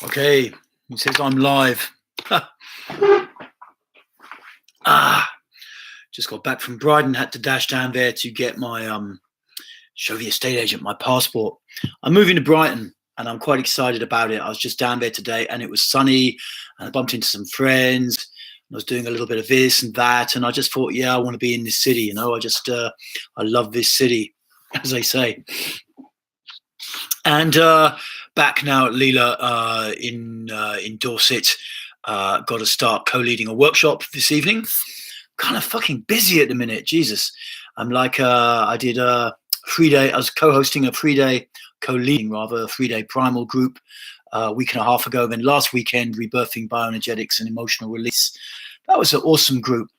Okay, it says I'm live. Just got back from Brighton, had to dash down there to get my show the estate agent my passport. I'm moving to Brighton and I'm quite excited about it. I was just down there today and it was sunny and I bumped into some friends and I was doing a little bit of this and that, and I just thought, yeah, I want to be in this city, you know. I love this city, as they say. And back now at Leela in Dorset, got to start co-leading a workshop this evening. Kind of fucking busy at the minute, Jesus. I'm like, I did a 3-day, I was co-hosting a 3-day, co-leading rather, a 3-day primal group a week and a half ago. Then last weekend, rebirthing bioenergetics and emotional release. That was an awesome group.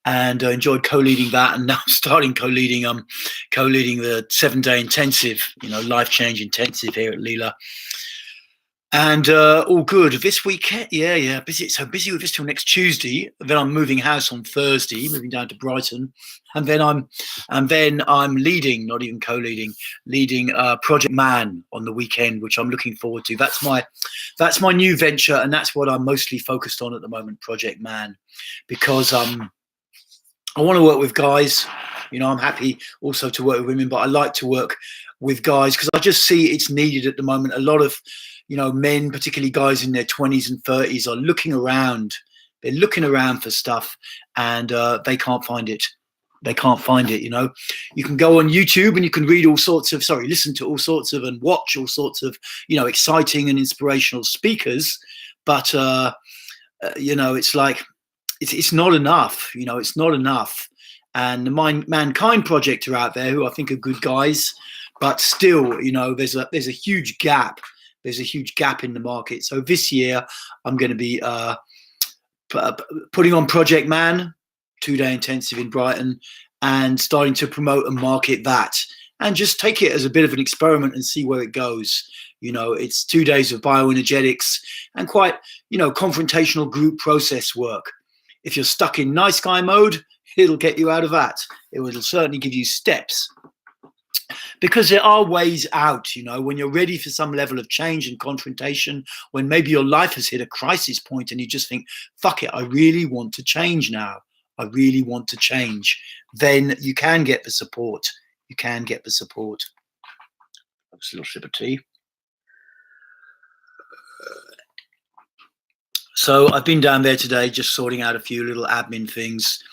And enjoyed co-leading that, and now I'm starting co-leading the 7-day intensive, you know, life change intensive here at Leela. And all good. This weekend, yeah, busy. So busy with this till next Tuesday. Then I'm moving house on Thursday, moving down to Brighton, and then I'm leading, not even co-leading, leading Project Man on the weekend, which I'm looking forward to. That's my new venture, and that's what I'm mostly focused on at the moment, Project Man, because I want to work with guys. You know, I'm happy also to work with women, but I like to work with guys because I just see it's needed at the moment. A lot of, you know, men, particularly guys in their 20s and 30s, are looking around. They're looking around for stuff and they can't find it. They can't find it, you know. You can go on YouTube and you can read listen to all sorts of and watch all sorts of, you know, exciting and inspirational speakers. But, you know, it's like, it's not enough, you know, it's not enough. And the Mankind Project are out there who I think are good guys, but still, you know, there's a huge gap. There's a huge gap in the market. So this year I'm going to be putting on Project Man, 2-day intensive in Brighton, and starting to promote and market that and just take it as a bit of an experiment and see where it goes. You know, it's 2 days of bioenergetics and quite, you know, confrontational group process work. If you're stuck in nice guy mode, it'll get you out of that. It will certainly give you steps, because there are ways out, you know, when you're ready for some level of change and confrontation, when maybe your life has hit a crisis point and you just think, fuck it, I really want to change now. I really want to change. Then you can get the support. You can get the support. That's a little sip of tea. So I've been down there today just sorting out a few little admin things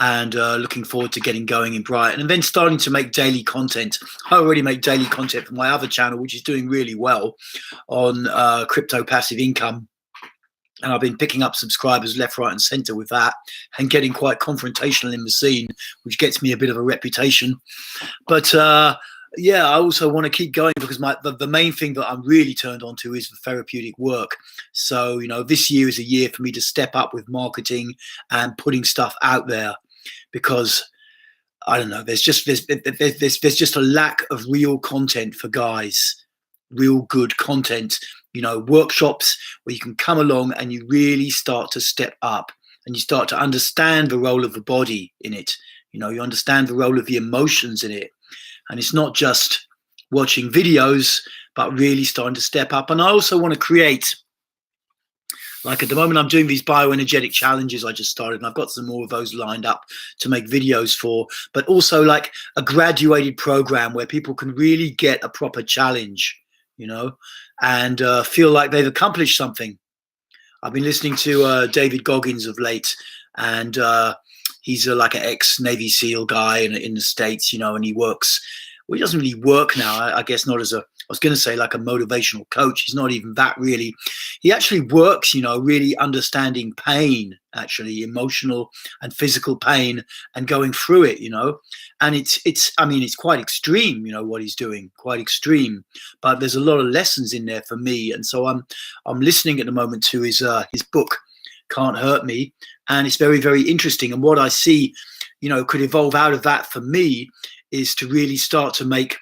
and looking forward to getting going in Brighton and then starting to make daily content. I already make daily content for my other channel, which is doing really well on crypto passive income. And I've been picking up subscribers left, right and center with that and getting quite confrontational in the scene, which gets me a bit of a reputation. But yeah, I also want to keep going because the main thing that I'm really turned on to is the therapeutic work. So, you know, this year is a year for me to step up with marketing and putting stuff out there, because I don't know, there's just a lack of real content for guys, real good content, you know, workshops where you can come along and you really start to step up and you start to understand the role of the body in it. You know, you understand the role of the emotions in it. And it's not just watching videos, but really starting to step up. And I also want to create, like at the moment, I'm doing these bioenergetic challenges I just started, and I've got some more of those lined up to make videos for, but also like a graduated program where people can really get a proper challenge, you know, and feel like they've accomplished something. I've been listening to David Goggins of late, and he's like an ex-Navy SEAL guy in the States, you know, and he works, well, he doesn't really work now, I guess not as I was going to say like a motivational coach. He's not even that really. He actually works, you know, really understanding pain, actually emotional and physical pain and going through it, you know. And I mean, it's quite extreme, you know, what he's doing, quite extreme, but there's a lot of lessons in there for me. And so I'm listening at the moment to his book, Can't Hurt Me. And it's very, very interesting. And what I see, you know, could evolve out of that for me is to really start to make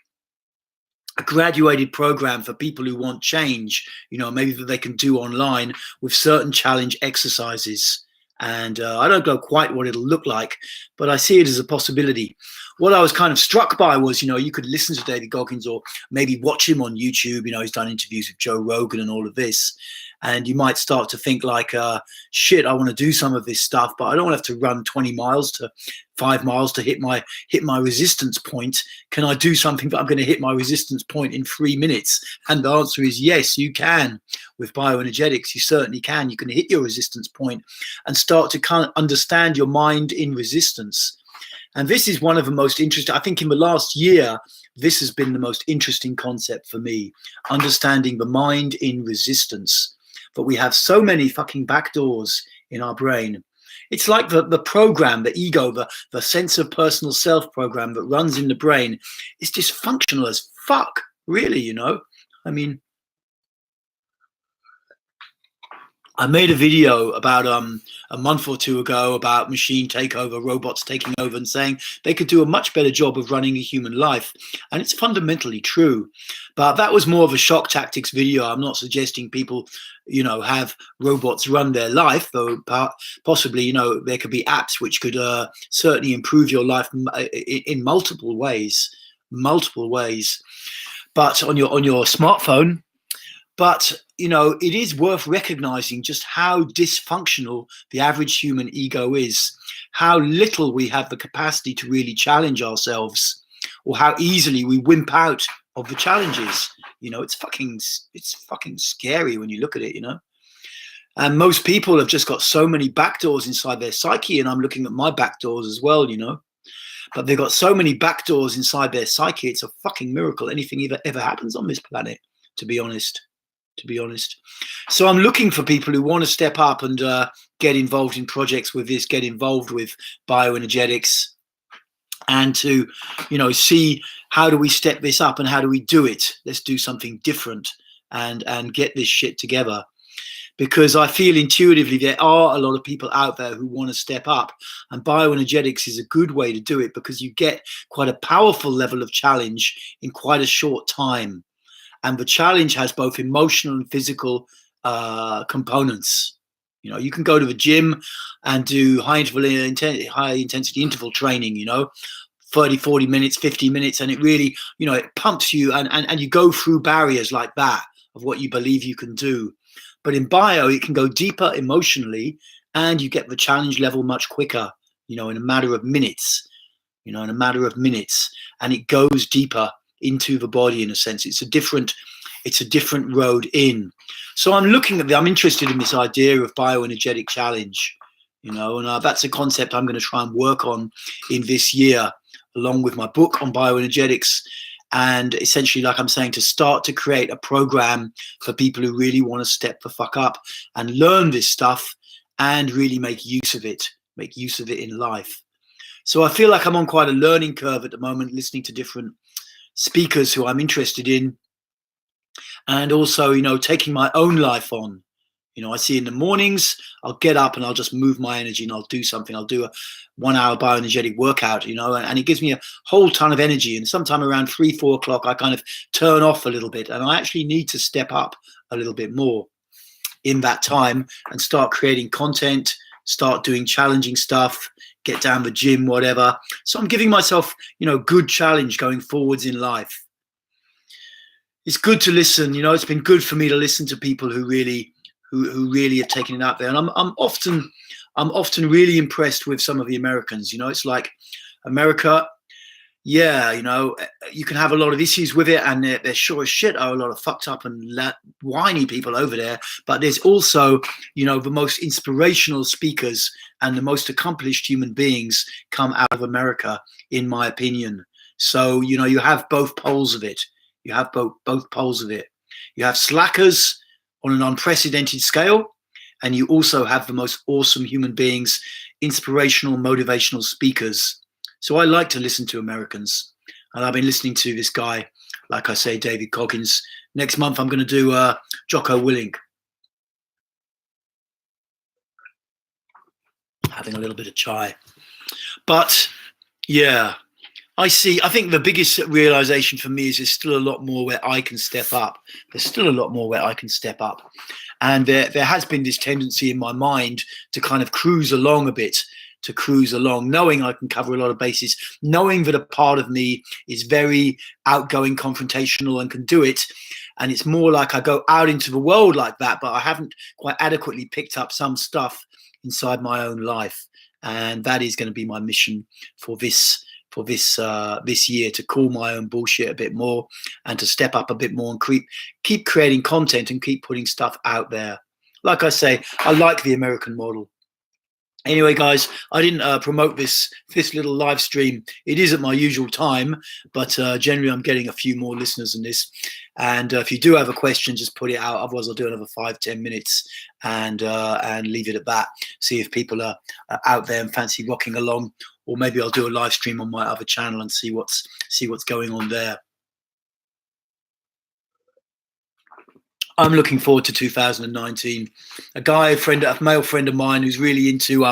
a graduated program for people who want change, you know, maybe that they can do online with certain challenge exercises. And I don't know quite what it'll look like, but I see it as a possibility. what I was kind of struck by was, you could listen to David Goggins or maybe watch him on YouTube. He's done interviews with Joe Rogan and all of this. And you might start to think like, shit, I want to do some of this stuff, but I don't want to have to run 20 miles to 5 miles to hit my resistance point. Can I do something that I'm going to hit my resistance point in 3 minutes? And the answer is yes, you can. With bioenergetics, you certainly can. You can hit your resistance point and start to kind of understand your mind in resistance. And this is one of the most interesting, I think in the last year, this has been the most interesting concept for me, understanding the mind in resistance. But we have so many fucking backdoors in our brain. It's like the program, the ego, the sense of personal self program that runs in the brain is dysfunctional as fuck, really, I mean, I made a video about a month or two ago about machine takeover, robots taking over, and saying they could do a much better job of running a human life. And it's fundamentally true. But that was more of a shock tactics video. I'm not suggesting people, have robots run their life, though possibly, there could be apps which could certainly improve your life in multiple ways. But on your smartphone. But, it is worth recognizing just how dysfunctional the average human ego is, how little we have the capacity to really challenge ourselves, or how easily we wimp out of the challenges. It's fucking scary when you look at it, And most people have just got so many backdoors inside their psyche, and I'm looking at my backdoors as well, But they've got so many backdoors inside their psyche. It's a fucking miracle anything ever happens on this planet, to be honest. So I'm looking for people who want to step up and get involved in projects with this, get involved with bioenergetics, and to, see how do we step this up and how do we do it? Let's do something different and get this shit together. Because I feel intuitively there are a lot of people out there who want to step up, and bioenergetics is a good way to do it because you get quite a powerful level of challenge in quite a short time. And the challenge has both emotional and physical components. You can go to the gym and do high intensity interval training, 30, 40 minutes, 50 minutes. And it really, it pumps you and you go through barriers like that of what you believe you can do. But in bio, it can go deeper emotionally and you get the challenge level much quicker, in a matter of minutes, and it goes deeper into the body in a sense. It's a different road in. So I'm interested in this idea of bioenergetic challenge, and that's a concept I'm going to try and work on in this year, along with my book on bioenergetics. And essentially, like I'm saying, to start to create a program for people who really want to step the fuck up and learn this stuff and really make use of it in life. So I feel like I'm on quite a learning curve at the moment, listening to different speakers who I'm interested in, and also, taking my own life on. I see in the mornings, I'll get up and I'll just move my energy and I'll do something. I'll do a 1 hour bioenergetic workout, and it gives me a whole ton of energy. And sometime around 3-4 o'clock, I kind of turn off a little bit, and I actually need to step up a little bit more in that time and start creating content, start doing challenging stuff, get down the gym, whatever. So I'm giving myself, good challenge going forwards in life. It's good to listen, it's been good for me to listen to people who really have taken it out there. And I'm often really impressed with some of the Americans. It's like America, you can have a lot of issues with it, and there sure as shit are a lot of fucked up and whiny people over there. But there's also, the most inspirational speakers and the most accomplished human beings come out of America, in my opinion. So, you have both poles of it. You have both poles of it. You have slackers on an unprecedented scale, and you also have the most awesome human beings, inspirational, motivational speakers. So I like to listen to Americans, and I've been listening to this guy, like I say, David Goggins. Next month, I'm going to do Jocko Willink. Having a little bit of chai. But, yeah, I think the biggest realization for me is there's still a lot more where I can step up. And there has been this tendency in my mind to kind of cruise along a bit, cruise along, knowing I can cover a lot of bases, knowing that a part of me is very outgoing, confrontational, and can do it. And it's more like I go out into the world like that, but I haven't quite adequately picked up some stuff inside my own life. And that is going to be my mission for this year, to call my own bullshit a bit more and to step up a bit more and keep creating content and keep putting stuff out there. Like I say, I like the American model. Anyway, guys, I didn't promote this little live stream. It is at my usual time, but generally I'm getting a few more listeners than this. And if you do have a question, just put it out. Otherwise, I'll do another 5-10 minutes and leave it at that. See if people are out there and fancy rocking along, or maybe I'll do a live stream on my other channel and see what's going on there. I'm looking forward to 2019. A male friend of mine who's really into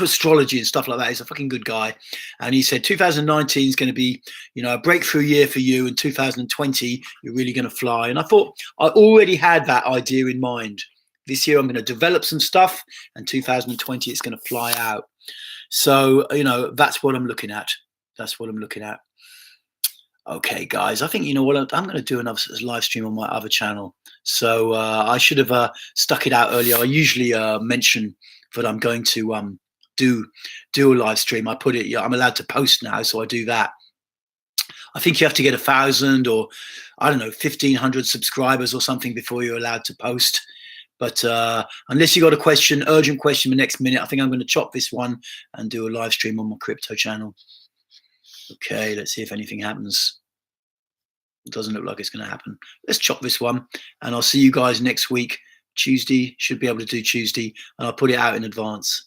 astrology and stuff like that. He's a fucking good guy. And he said 2019 is going to be, a breakthrough year for you. And 2020, you're really going to fly. And I thought I already had that idea in mind. This year, I'm going to develop some stuff, and 2020, it's going to fly out. So, that's what I'm looking at. Okay, guys, I think, what, I'm going to do another live stream on my other channel. So I should have stuck it out earlier. I usually mention that I'm going to do a live stream. I put it, I'm allowed to post now, so I do that. I think you have to get 1,000 or, I don't know, 1,500 subscribers or something before you're allowed to post. But unless you got a question, urgent question the next minute, I think I'm going to chop this one and do a live stream on my crypto channel. Okay, let's see if anything happens. It doesn't look like it's going to happen. Let's chop this one, and I'll see you guys next week. Tuesday, should be able to do Tuesday, and I'll put it out in advance.